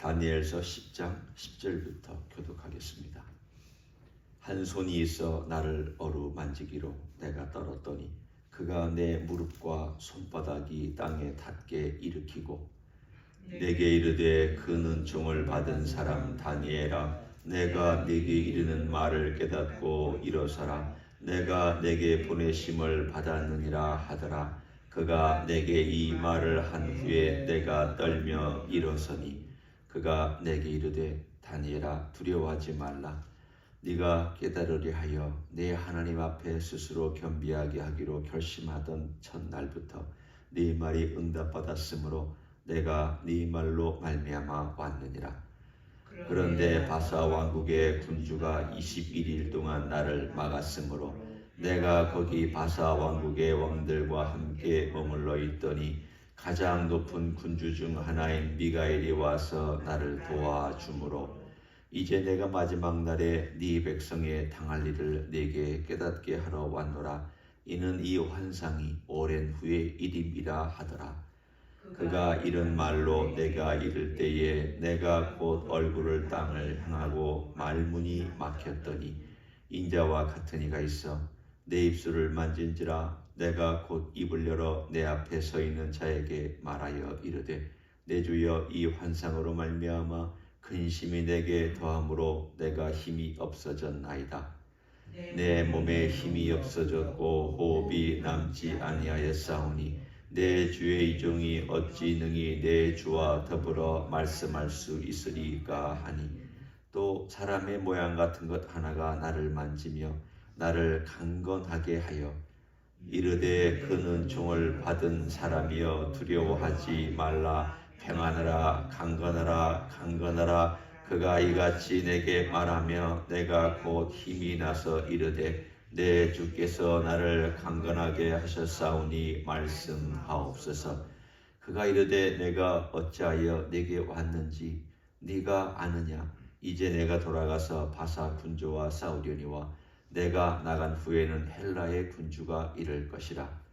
다니엘서 10장 10절부터 교독하겠습니다. 한 손이 있어 나를 어루만지기로 내가 떨었더니 그가 내 무릎과 손바닥이 땅에 닿게 일으키고 내게 이르되 그는 종을 받은 사람 다니엘아, 내가 네게 이르는 말을 깨닫고 일어서라. 내가 내게 보내심을 받았느니라 하더라. 그가 내게 이 말을 한 후에 내가 떨며 일어서니 그가 내게 이르되 다니엘아, 두려워하지 말라. 네가 깨달으리 하여 내 하나님 앞에 스스로 겸비하게 하기로 결심하던 첫날부터 네 말이 응답받았으므로 내가 네 말로 말미암아 왔느니라. 그런데 바사 왕국의 군주가 21일 동안 나를 막았으므로 내가 거기 바사 왕국의 왕들과 함께 머물러 있더니 가장 높은 군주 중 하나인 미가엘이 와서 나를 도와주므로 이제 내가 마지막 날에 네 백성의 당할 일을 네게 깨닫게 하러 왔노라. 이는 이 환상이 오랜 후의 일임이라 하더라. 그가 이런 말로 내가 이를 때에 내가 곧 얼굴을 땅을 향하고 말문이 막혔더니 인자와 같은 이가 있어 내 입술을 만진지라. 내가 곧 입을 열어 내 앞에 서 있는 자에게 말하여 이르되 내 주여, 이 환상으로 말미암아 근심이 내게 더함으로 내가 힘이 없어졌나이다. 내 몸에 힘이 없어졌고 호흡이 남지 아니하였사오니 내 주의 이종이 어찌 능히 내 주와 더불어 말씀할 수 있으리까 하니, 또 사람의 모양 같은 것 하나가 나를 만지며 나를 강건하게 하여 이르되 그는 종을 받은 사람이여 두려워하지 말라. 평안하라, 강건하라, 강건하라. 그가 이같이 내게 말하며 내가 곧 힘이 나서 이르되 내 주께서 나를 강건하게 하셨사오니 말씀하옵소서. 그가 이르되 내가 어찌하여 내게 왔는지 네가 아느냐? 이제 내가 돌아가서 바사 군주와 싸우려니와 내가 나간 후에는 헬라의 군주가 이를 것이라.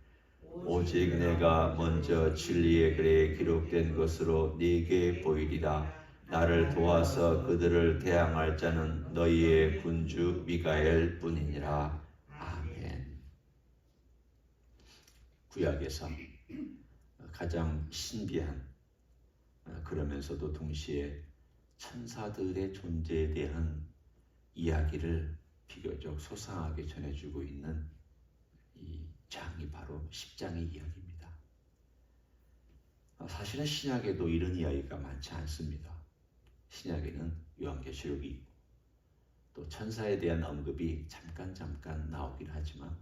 오직 내가 먼저 진리의 글에 기록된 것으로 네게 보이리라. 나를 도와서 그들을 대항할 자는 너희의 군주 미가엘 뿐이니라. 아멘. 구약에서 가장 신비한, 그러면서도 동시에 천사들의 존재에 대한 이야기를 비교적 소상하게 전해주고 있는 이 장이 바로 10장의 이야기입니다. 사실은 신약에도 이런 이야기가 많지 않습니다. 신약에는 요한계시록이 있고 또 천사에 대한 언급이 잠깐 나오긴 하지만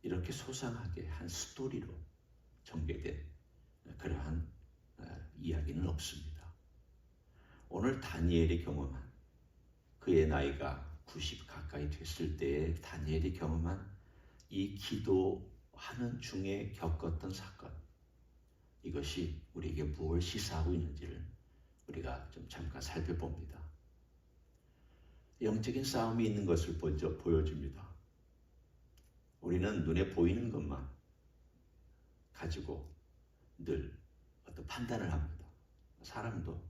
이렇게 소상하게 한 스토리로 전개된 그러한 이야기는 없습니다. 오늘 다니엘이 경험한, 그의 나이가 90 가까이 됐을 때에 다니엘이 경험한 이 기도하는 중에 겪었던 사건, 이것이 우리에게 무엇을 시사하고 있는지를 우리가 좀 잠깐 살펴봅니다. 영적인 싸움이 있는 것을 먼저 보여줍니다. 우리는 눈에 보이는 것만 가지고 늘 어떤 판단을 합니다. 사람도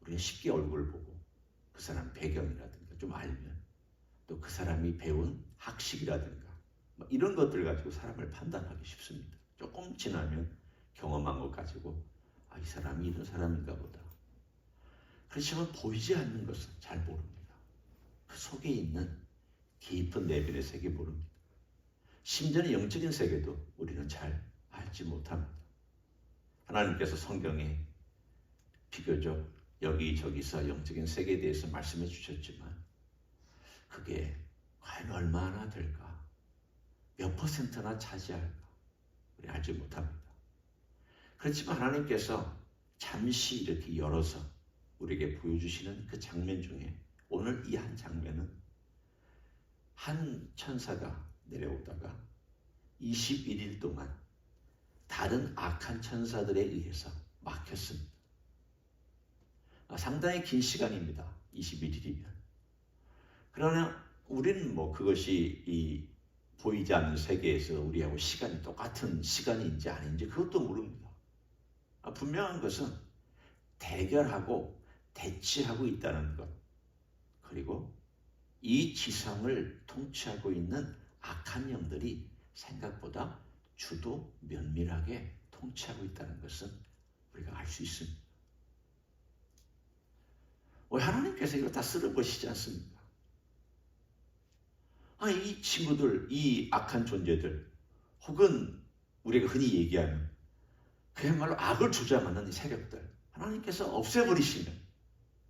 우리는 쉽게 얼굴을 보고 그 사람 배경이라든가 좀 알면, 또 그 사람이 배운 학식이라든가 이런 것들 가지고 사람을 판단하기 쉽습니다. 조금 지나면 경험한 것 가지고 이 사람이 이런 사람인가 보다. 그렇지만 보이지 않는 것은 잘 모릅니다. 그 속에 있는 깊은 내면의 세계 모릅니다. 심지어는 영적인 세계도 우리는 잘 알지 못합니다. 하나님께서 성경에 비교적 여기저기서 영적인 세계에 대해서 말씀해 주셨지만 그게 과연 얼마나 될까? 몇 퍼센트나 차지할까? 우리 알지 못합니다. 그렇지만 하나님께서 잠시 이렇게 열어서 우리에게 보여주시는 그 장면 중에 오늘 이 한 장면은 한 천사가 내려오다가 21일 동안 다른 악한 천사들에 의해서 막혔습니다. 상당히 긴 시간입니다. 21일이면. 그러나 우리는 그것이 이 보이지 않는 세계에서 우리하고 시간이 똑같은 시간인지 아닌지 그것도 모릅니다. 분명한 것은 대결하고 대치하고 있다는 것, 그리고 이 지상을 통치하고 있는 악한 영들이 생각보다 주도 면밀하게 통치하고 있다는 것은 우리가 알 수 있습니다. 왜 하나님께서 이거 다 쓰는 것이지 않습니까? 이 친구들, 이 악한 존재들, 혹은 우리가 흔히 얘기하는 그야말로 악을 주장하는 이 세력들, 하나님께서 없애버리시면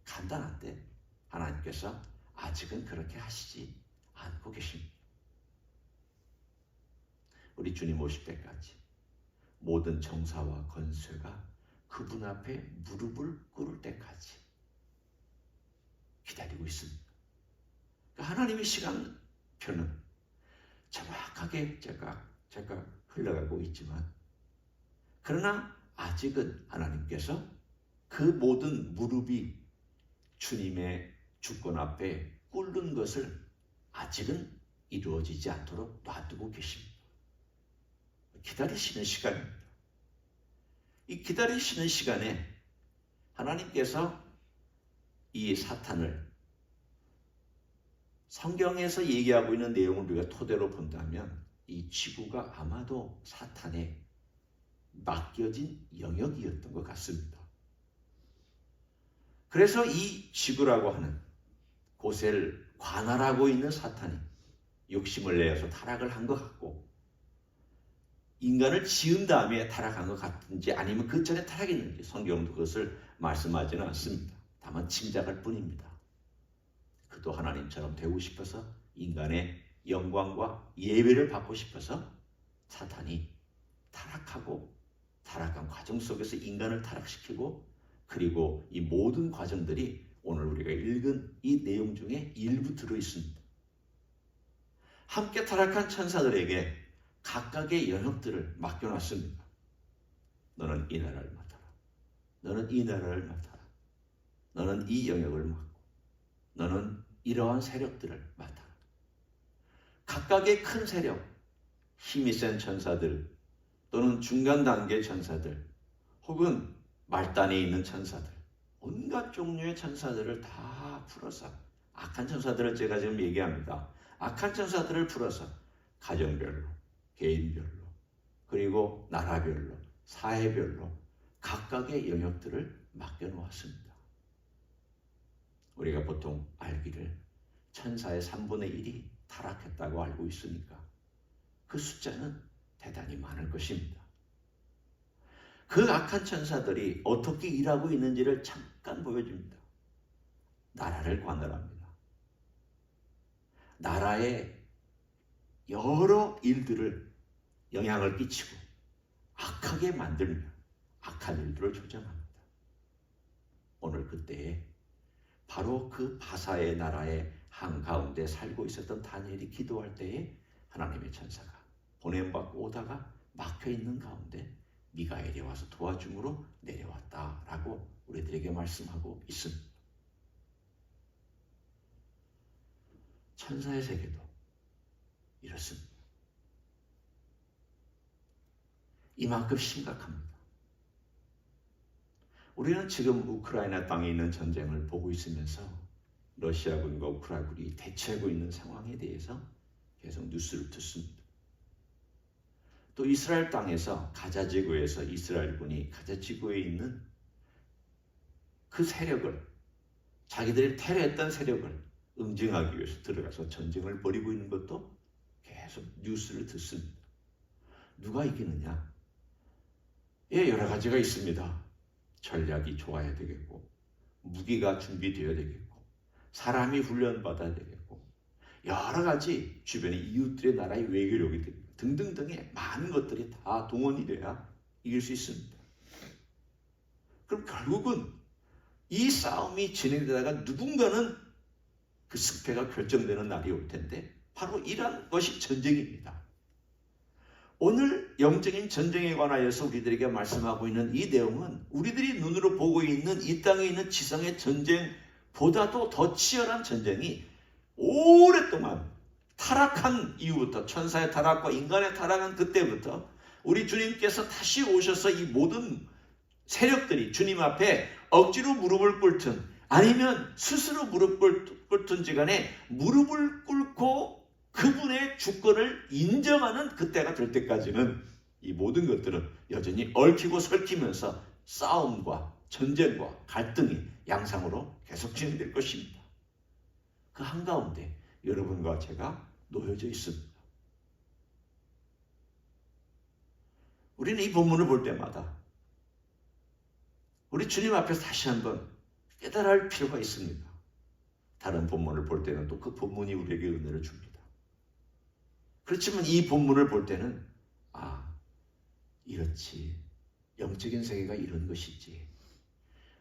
간단한데 하나님께서 아직은 그렇게 하시지 않고 계십니다. 우리 주님 오실 때까지 모든 정사와 권세가 그분 앞에 무릎을 꿇을 때까지 기다리고 있습니다. 그러니까 하나님의 시간표는 정확하게 제가 흘러가고 있지만, 그러나 아직은 하나님께서 그 모든 무릎이 주님의 주권 앞에 꿇는 것을 아직은 이루어지지 않도록 놔두고 계십니다. 기다리시는 시간입니다. 이 기다리시는 시간에 하나님께서 이 사탄을, 성경에서 얘기하고 있는 내용을 우리가 토대로 본다면 이 지구가 아마도 사탄에 맡겨진 영역이었던 것 같습니다. 그래서 이 지구라고 하는 곳을 관할하고 있는 사탄이 욕심을 내어서 타락을 한 것 같고, 인간을 지은 다음에 타락한 것 같은지 아니면 그 전에 타락했는지 성경도 그것을 말씀하지는 않습니다. 다만 짐작할 뿐입니다. 그도 하나님처럼 되고 싶어서, 인간의 영광과 예배를 받고 싶어서 사탄이 타락하고, 타락한 과정 속에서 인간을 타락시키고, 그리고 이 모든 과정들이 오늘 우리가 읽은 이 내용 중에 일부 들어있습니다. 함께 타락한 천사들에게 각각의 영역들을 맡겨놨습니다. 너는 이 나라를 맡아라. 너는 이 나라를 맡아라. 너는 이 영역을 맡고, 너는 이러한 세력들을 맡아라. 각각의 큰 세력, 힘이 센 천사들, 또는 중간 단계 천사들, 혹은 말단에 있는 천사들, 온갖 종류의 천사들을 다 풀어서, 악한 천사들을 제가 지금 얘기합니다. 악한 천사들을 풀어서 가정별로, 개인별로, 그리고 나라별로, 사회별로 각각의 영역들을 맡겨놓았습니다. 우리가 보통 알기를 천사의 3분의 1이 타락했다고 알고 있으니까 그 숫자는 대단히 많을 것입니다. 그 악한 천사들이 어떻게 일하고 있는지를 잠깐 보여줍니다. 나라를 관할합니다. 나라의 여러 일들을 영향을 끼치고 악하게 만들며 악한 일들을 조장합니다. 오늘 그때에 바로 그 바사의 나라의 한가운데 살고 있었던 다니엘이 기도할 때에 하나님의 천사가 보냄받고 오다가 막혀있는 가운데 미가엘이 와서 도와줌으로 내려왔다라고 우리들에게 말씀하고 있습니다. 천사의 세계도 이렇습니다. 이만큼 심각합니다. 우리는 지금 우크라이나 땅에 있는 전쟁을 보고 있으면서 러시아군과 우크라이나군이 대치하고 있는 상황에 대해서 계속 뉴스를 듣습니다. 또 이스라엘 땅에서 가자 지구에서 이스라엘군이 가자 지구에 있는 그 세력을, 자기들이 테러했던 세력을 응징하기 위해서 들어가서 전쟁을 벌이고 있는 것도 계속 뉴스를 듣습니다. 누가 이기느냐? 여러 가지가 있습니다. 전략이 좋아야 되겠고, 무기가 준비되어야 되겠고, 사람이 훈련받아야 되겠고, 여러 가지 주변의 이웃들의 나라의 외교력이 됩니다. 등등등의 많은 것들이 다 동원이 돼야 이길 수 있습니다. 그럼 결국은 이 싸움이 진행되다가 누군가는 그 승패가 결정되는 날이 올 텐데, 바로 이런 것이 전쟁입니다. 오늘 영적인 전쟁에 관하여서 우리들에게 말씀하고 있는 이 내용은 우리들이 눈으로 보고 있는 이 땅에 있는 지상의 전쟁보다도 더 치열한 전쟁이 오랫동안 타락한 이후부터, 천사의 타락과 인간의 타락한 그때부터 우리 주님께서 다시 오셔서 이 모든 세력들이 주님 앞에 억지로 무릎을 꿇든 아니면 스스로 무릎을 꿇든지 간에 무릎을 꿇고 그분의 주권을 인정하는 그때가 될 때까지는 이 모든 것들은 여전히 얽히고 설키면서 싸움과 전쟁과 갈등이 양상으로 계속 진행될 것입니다. 그 한가운데 여러분과 제가 놓여져 있습니다. 우리는 이 본문을 볼 때마다 우리 주님 앞에서 다시 한번 깨달아야 할 필요가 있습니다. 다른 본문을 볼 때는 또 그 본문이 우리에게 은혜를 줍니다. 그렇지만 이 본문을 볼 때는 이렇지. 영적인 세계가 이런 것이지.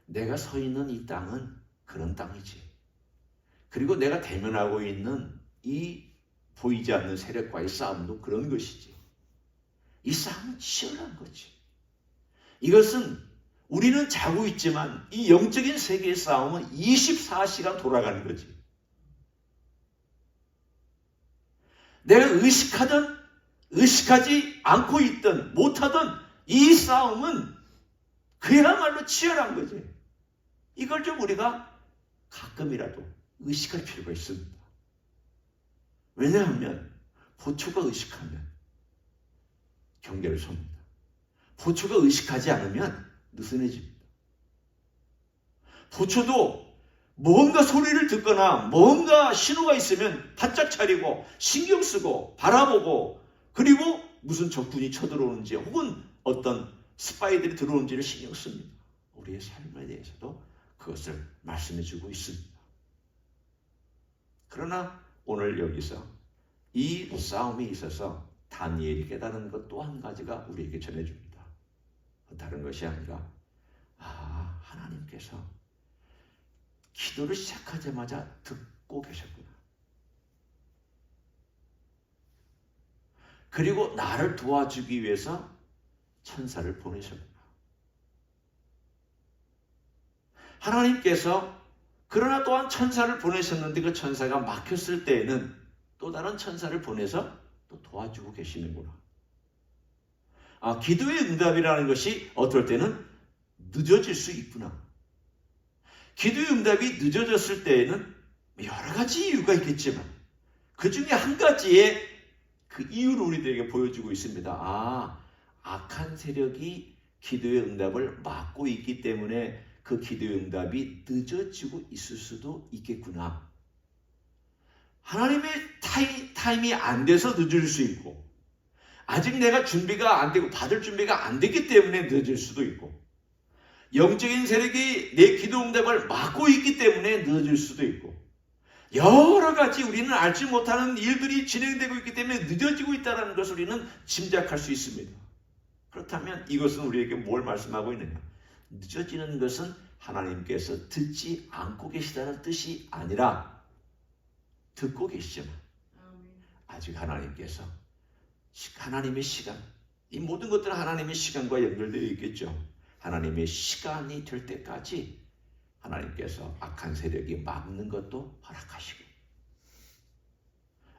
내가 서 있는 이 땅은 그런 땅이지. 그리고 내가 대면하고 있는 이 보이지 않는 세력과의 싸움도 그런 것이지. 이 싸움은 치열한 거지. 이것은 우리는 자고 있지만 이 영적인 세계의 싸움은 24시간 돌아가는 거지. 내가 의식하든 의식하지 않고 있든 못하든 이 싸움은 그야말로 치열한 거지. 이걸 좀 우리가 가끔이라도 의식할 필요가 있습니다. 왜냐하면 보초가 의식하면 경계를 섭니다. 보초가 의식하지 않으면 느슨해집니다. 보초도 뭔가 소리를 듣거나 뭔가 신호가 있으면 바짝 차리고 신경 쓰고 바라보고 그리고 무슨 적군이 쳐들어오는지 혹은 어떤 스파이들이 들어오는지를 신경 씁니다. 우리의 삶에 대해서도 그것을 말씀해주고 있습니다. 그러나 오늘 여기서 이 싸움이 있어서 다니엘이 깨달은 것 또 한 가지가 우리에게 전해줍니다. 다른 것이 아니라 하나님께서 기도를 시작하자마자 듣고 계셨구나. 그리고 나를 도와주기 위해서 천사를 보내셨구나. 하나님께서 그러나 또한 천사를 보내셨는데 그 천사가 막혔을 때에는 또 다른 천사를 보내서 또 도와주고 계시는구나. 기도의 응답이라는 것이 어떨 때는 늦어질 수 있구나. 기도의 응답이 늦어졌을 때에는 여러 가지 이유가 있겠지만 그 중에 한 가지의 그 이유를 우리들에게 보여주고 있습니다. 악한 세력이 기도의 응답을 막고 있기 때문에 그 기도의 응답이 늦어지고 있을 수도 있겠구나. 하나님의 타임이 안 돼서 늦을 수 있고 아직 내가 준비가 안 되고 받을 준비가 안 됐기 때문에 늦을 수도 있고 영적인 세력이 내 기도 응답을 막고 있기 때문에 늦을 수도 있고 여러 가지 우리는 알지 못하는 일들이 진행되고 있기 때문에 늦어지고 있다는 것을 우리는 짐작할 수 있습니다. 그렇다면 이것은 우리에게 뭘 말씀하고 있느냐? 늦어지는 것은 하나님께서 듣지 않고 계시다는 뜻이 아니라 듣고 계시지만 아직 하나님께서 하나님의 시간, 이 모든 것들은 하나님의 시간과 연결되어 있겠죠. 하나님의 시간이 될 때까지 하나님께서 악한 세력이 막는 것도 허락하시고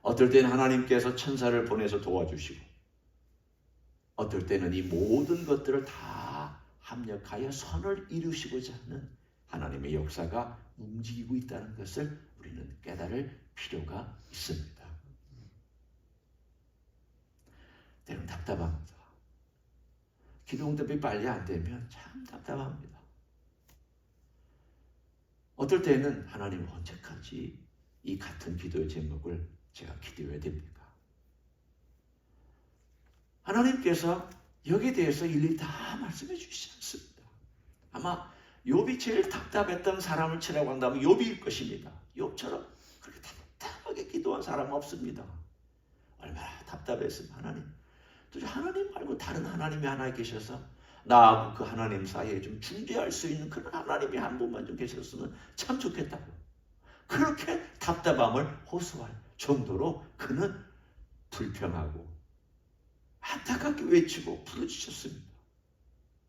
어떨 때는 하나님께서 천사를 보내서 도와주시고 어떨 때는 이 모든 것들을 다 합력하여 선을 이루시고자 하는 하나님의 역사가 움직이고 있다는 것을 우리는 깨달을 필요가 있습니다. 때로는 답답합니다. 기도 응답이 빨리 안 되면 참 답답합니다. 어떨 때는 하나님 언제까지 이 같은 기도의 제목을 제가 기도해야 됩니까? 하나님께서 여기에 대해서 일일이 다 말씀해 주시지 않습니다. 아마 욥이 제일 답답했던 사람을 치라고 한다면 욥일 것입니다. 욥처럼 그렇게 답답하게 기도한 사람은 없습니다. 얼마나 답답했으면 하나님 말고 다른 하나님이 하나 계셔서 나하고 그 하나님 사이에 좀 중재할 수 있는 그런 하나님이 한 분만 좀 계셨으면 참 좋겠다고 그렇게 답답함을 호소할 정도로 그는 불평하고 안타깝게 외치고 부르짖었습니다.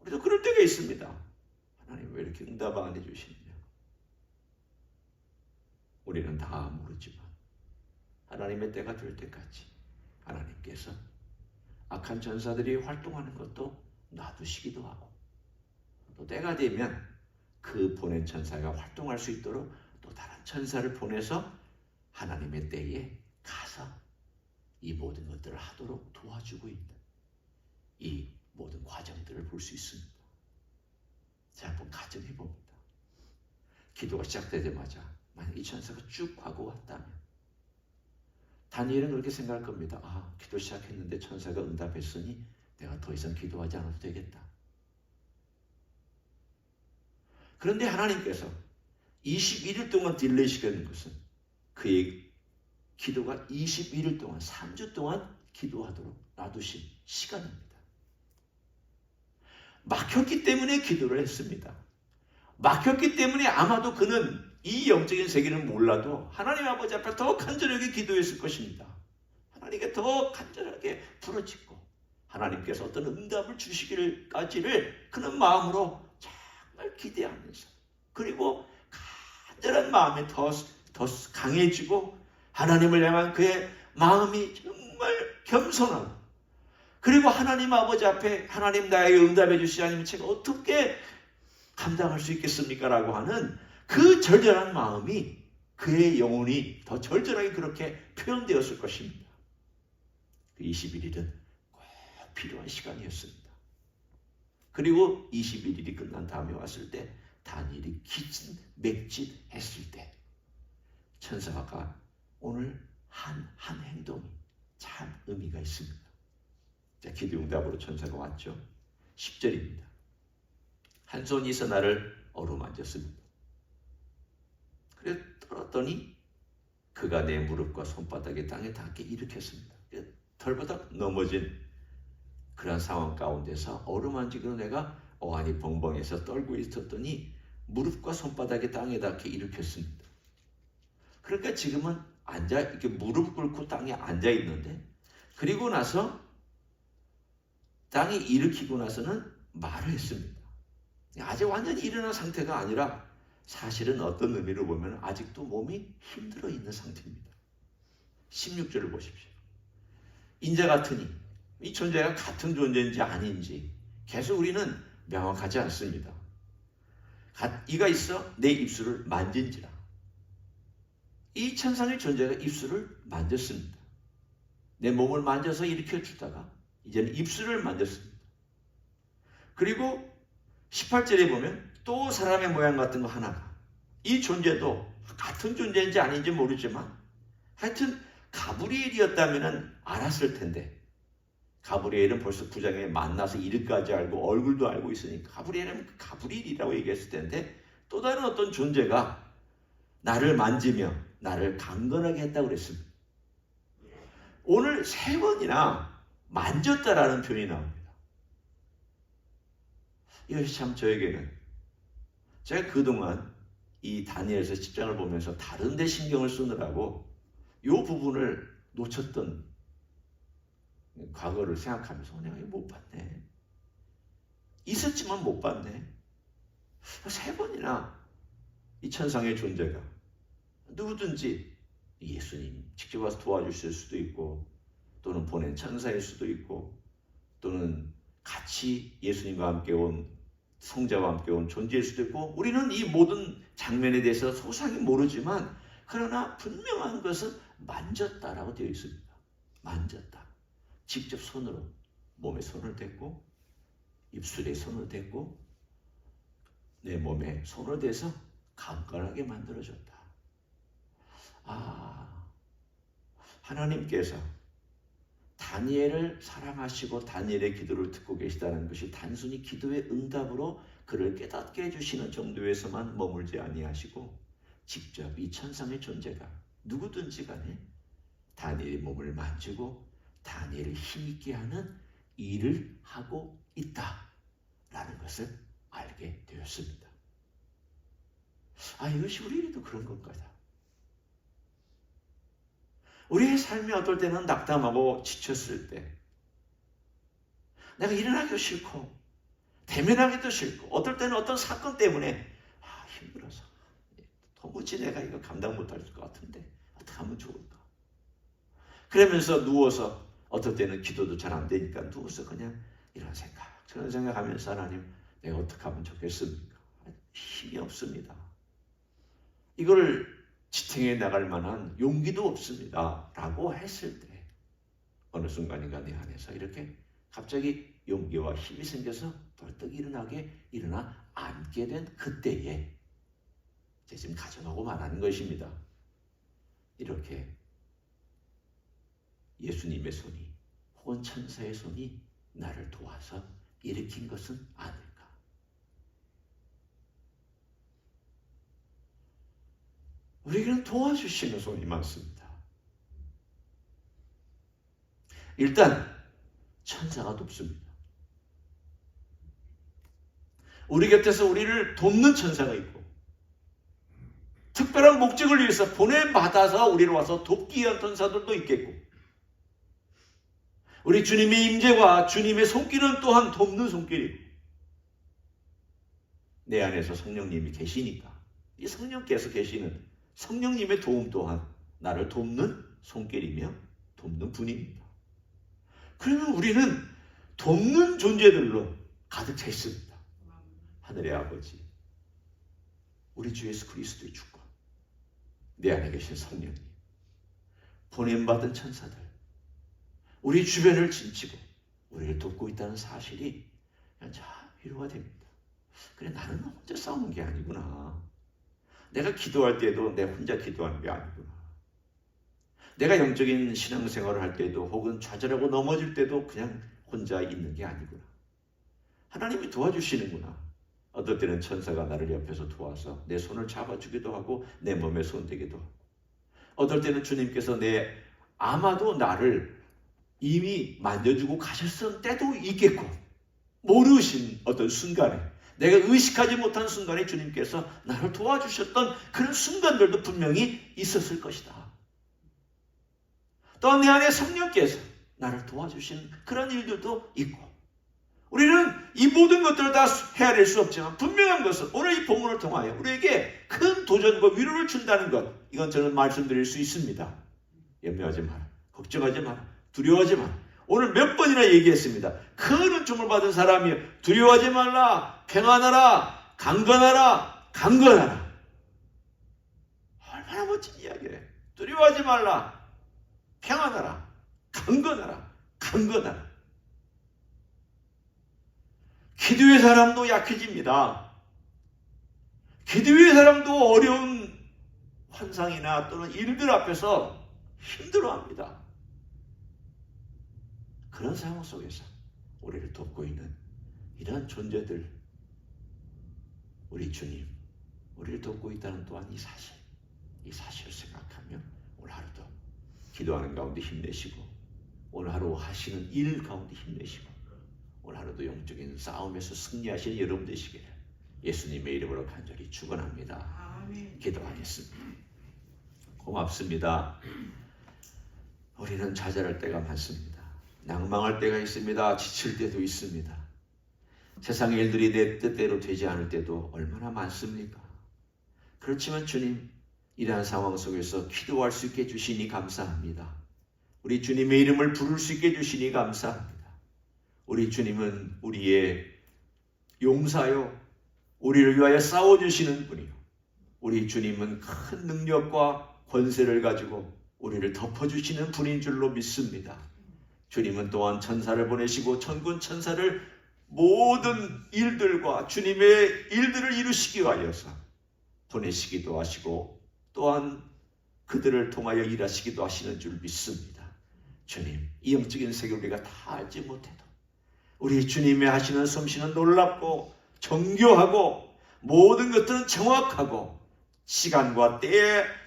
우리도 그럴 때가 있습니다. 하나님 왜 이렇게 응답 안 해주시느냐. 우리는 다 모르지만 하나님의 때가 될 때까지 하나님께서 악한 전사들이 활동하는 것도 놔두시기도 하고 또 때가 되면 그 보낸 천사가 활동할 수 있도록 또 다른 천사를 보내서 하나님의 때에 가서 이 모든 것들을 하도록 도와주고 있는 이 모든 과정들을 볼 수 있습니다. 자, 한번 가정해 봅니다. 기도가 시작되자마자 만약 이 천사가 쭉 하고 왔다면 다니엘은 그렇게 생각할 겁니다. 아, 기도 시작했는데 천사가 응답했으니 내가 더 이상 기도하지 않아도 되겠다. 그런데 하나님께서 21일 동안 딜레이 시키는 것은 그의 기도가 21일 동안 3주 동안 기도하도록 놔두신 시간입니다. 막혔기 때문에 기도를 했습니다. 막혔기 때문에 아마도 그는 이 영적인 세계는 몰라도 하나님 아버지 앞에 더 간절하게 기도했을 것입니다. 하나님께 더 간절하게 부르짖고 하나님께서 어떤 응답을 주시기를까지를 그는 마음으로 정말 기대하면서 그리고 간절한 마음이 더 강해지고 하나님을 향한 그의 마음이 정말 겸손하고 그리고 하나님 아버지 앞에 하나님 나에게 응답해 주시지 않으면 제가 어떻게 감당할 수 있겠습니까? 라고 하는 그 절절한 마음이 그의 영혼이 더 절절하게 그렇게 표현되었을 것입니다. 그 21일은 꼭 필요한 시간이었습니다. 그리고 21일이 끝난 다음에 왔을 때 다니엘이 기진맥진했을 때 천사가 오늘 한 행동이 참 의미가 있습니다. 자, 기도응답으로 천사가 왔죠. 10절입니다. 한 손이 있어 나를 어루만졌습니다. 그래 떨었더니 그가 내 무릎과 손바닥에 땅에 닿게 일으켰습니다. 덜바닥 넘어진 그런 상황 가운데서 어루만지기로 내가 어안이 벙벙해서 떨고 있었더니 무릎과 손바닥에 땅에 닿게 일으켰습니다. 그러니까 지금은 이렇게 무릎 꿇고 땅에 앉아 있는데 그리고 나서 땅이 일으키고 나서는 말을 했습니다. 아직 완전히 일어난 상태가 아니라 사실은 어떤 의미로 보면 아직도 몸이 힘들어 있는 상태입니다. 16절을 보십시오. 인자 같으니 이 존재가 같은 존재인지 아닌지 계속 우리는 명확하지 않습니다. 이가 있어 내 입술을 만진지라. 이 천상의 존재가 입술을 만졌습니다. 내 몸을 만져서 일으켜주다가 이제는 입술을 만졌습니다. 그리고 18절에 보면 또 사람의 모양 같은 거 하나가 이 존재도 같은 존재인지 아닌지 모르지만 하여튼 가브리엘이었다면 알았을 텐데 가브리엘은 벌써 9장에 만나서 이름까지 알고 얼굴도 알고 있으니까 가브리엘은 가브리엘이라고 얘기했을 텐데 또 다른 어떤 존재가 나를 만지며 나를 강건하게 했다고 그랬습니다. 오늘 3번이나 만졌다라는 표현이 나옵니다. 이것이 참 저에게는 제가 그동안 이 다니엘서 10장을 보면서 다른 데 신경을 쓰느라고 이 부분을 놓쳤던 과거를 생각하면서 내가 이거 못 봤네. 있었지만 못 봤네. 3번이나 이 천상의 존재가 누구든지 예수님 직접 와서 도와주실 수도 있고 또는 보낸 천사일 수도 있고 또는 같이 예수님과 함께 온 성자와 함께 온 존재일 수도 있고 우리는 이 모든 장면에 대해서 소상히 모르지만 그러나 분명한 것은 만졌다라고 되어 있습니다. 만졌다. 직접 손으로 몸에 손을 댔고 입술에 손을 댔고 내 몸에 손을 대서 강건하게 만들어줬다. 하나님께서 다니엘을 사랑하시고 다니엘의 기도를 듣고 계시다는 것이 단순히 기도의 응답으로 그를 깨닫게 해주시는 정도에서만 머물지 아니하시고 직접 이 천상의 존재가 누구든지 간에 다니엘의 몸을 만지고 다니엘을 힘있게 하는 일을 하고 있다라는 것을 알게 되었습니다. 이것이 우리에게도 그런 것까지. 우리의 삶이 어떨 때는 낙담하고 지쳤을 때 내가 일어나기도 싫고 대면하기도 싫고 어떨 때는 어떤 사건 때문에 힘들어서 도무지 내가 이거 감당 못할 것 같은데 어떻게 하면 좋을까? 그러면서 누워서 어떨 때는 기도도 잘 안 되니까 누워서 그냥 이런 생각 저런 생각하면서 하나님 내가 어떻게 하면 좋겠습니까? 힘이 없습니다. 이걸 지탱해 나갈 만한 용기도 없습니다. 라고 했을 때 어느 순간인가 내 안에서 이렇게 갑자기 용기와 힘이 생겨서 벌떡 일어나 앉게 된 그때에 제가 지금 가정하고 말하는 것입니다. 이렇게 예수님의 손이 혹은 천사의 손이 나를 도와서 일으킨 것은 아닐까. 우리에게는 도와주시는 손이 많습니다. 일단 천사가 돕습니다. 우리 곁에서 우리를 돕는 천사가 있고 특별한 목적을 위해서 보내받아서 우리를 와서 돕기 위한 천사들도 있겠고 우리 주님의 임재와 주님의 손길은 또한 돕는 손길이고 내 안에서 성령님이 계시니까 이 성령께서 계시는 성령님의 도움 또한 나를 돕는 손길이며 돕는 분입니다. 그러면 우리는 돕는 존재들로 가득 차 있습니다. 하늘의 아버지, 우리 주 예수 그리스도의 주권, 내 안에 계신 성령님, 보냄받은 천사들, 우리 주변을 진치고 우리를 돕고 있다는 사실이 그냥 참 위로가 됩니다. 그래, 나는 혼자 싸우는 게 아니구나. 내가 기도할 때도 내 혼자 기도하는 게 아니구나. 내가 영적인 신앙생활을 할 때도 혹은 좌절하고 넘어질 때도 그냥 혼자 있는 게 아니구나. 하나님이 도와주시는구나. 어떨 때는 천사가 나를 옆에서 도와서 내 손을 잡아주기도 하고 내 몸에 손대기도 하고 어떨 때는 주님께서 아마도 나를 이미 만져주고 가셨을 때도 있겠고 모르신 어떤 순간에 내가 의식하지 못한 순간에 주님께서 나를 도와주셨던 그런 순간들도 분명히 있었을 것이다. 또한 내 안에 성령께서 나를 도와주신 그런 일들도 있고 우리는 이 모든 것들을 다 헤아릴 수 없지만 분명한 것은 오늘 이 본문을 통하여 우리에게 큰 도전과 위로를 준다는 것, 이건 저는 말씀드릴 수 있습니다. 염려하지 마라, 걱정하지 마라, 두려워하지 마라. 오늘 몇 번이나 얘기했습니다. 큰 은총을 받은 사람이 두려워하지 말라, 평안하라, 강건하라, 강건하라. 얼마나 멋진 이야기래. 두려워하지 말라, 평안하라, 강건하라, 강건하라. 기도의 사람도 약해집니다. 기도의 사람도 어려운 환상이나 또는 일들 앞에서 힘들어합니다. 그런 상황 속에서 우리를 돕고 있는 이런 존재들, 우리 주님, 우리를 돕고 있다는 또한 이 사실을 생각하며 오늘 하루도 기도하는 가운데 힘내시고 오늘 하루 하시는 일 가운데 힘내시고 오늘 하루도 영적인 싸움에서 승리하시는 여러분 되시기를 예수님의 이름으로 간절히 축원합니다. 아멘. 기도하겠습니다. 고맙습니다. 우리는 좌절할 때가 많습니다. 낭망할 때가 있습니다. 지칠 때도 있습니다. 세상의 일들이 내 뜻대로 되지 않을 때도 얼마나 많습니까? 그렇지만 주님, 이러한 상황 속에서 기도할 수 있게 해주시니 감사합니다. 우리 주님의 이름을 부를 수 있게 해주시니 감사합니다. 우리 주님은 우리의 용사요, 우리를 위하여 싸워주시는 분이요, 우리 주님은 큰 능력과 권세를 가지고 우리를 덮어주시는 분인 줄로 믿습니다. 주님은 또한 천사를 보내시고 천군 천사를 모든 일들과 주님의 일들을 이루시기 위하여서 보내시기도 하시고 또한 그들을 통하여 일하시기도 하시는 줄 믿습니다. 주님, 이 영적인 세계 우리가 다 알지 못해도 우리 주님의 하시는 솜씨는 놀랍고 정교하고 모든 것들은 정확하고 시간과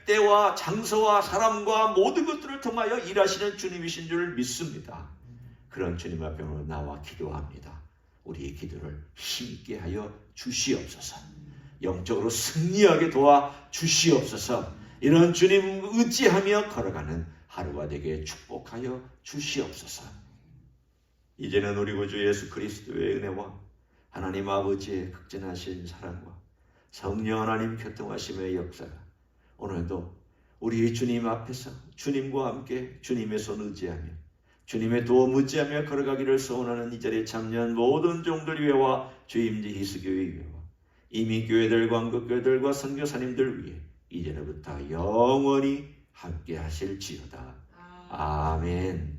때와 장소와 사람과 모든 것들을 통하여 일하시는 주님이신 줄 믿습니다. 그런 주님 앞에 오늘 나와 기도합니다. 우리의 기도를 힘있게 하여 주시옵소서. 영적으로 승리하게 도와 주시옵소서. 이런 주님 의지하며 걸어가는 하루가 되게 축복하여 주시옵소서. 이제는 우리 구주 예수 그리스도의 은혜와 하나님 아버지의 극진하신 사랑과 성령 하나님 교통하심의 역사가 오늘도 우리 주님 앞에서 주님과 함께 주님의 손 의지하며 주님의 도움 의지하며 걸어가기를 소원하는 이 자리에 참여한 모든 종들 위에와 주임지 희수교회 위에와 이미 교회들과 한국교회들과 선교사님들 위해 이제부터 영원히 함께 하실지어다. 아멘.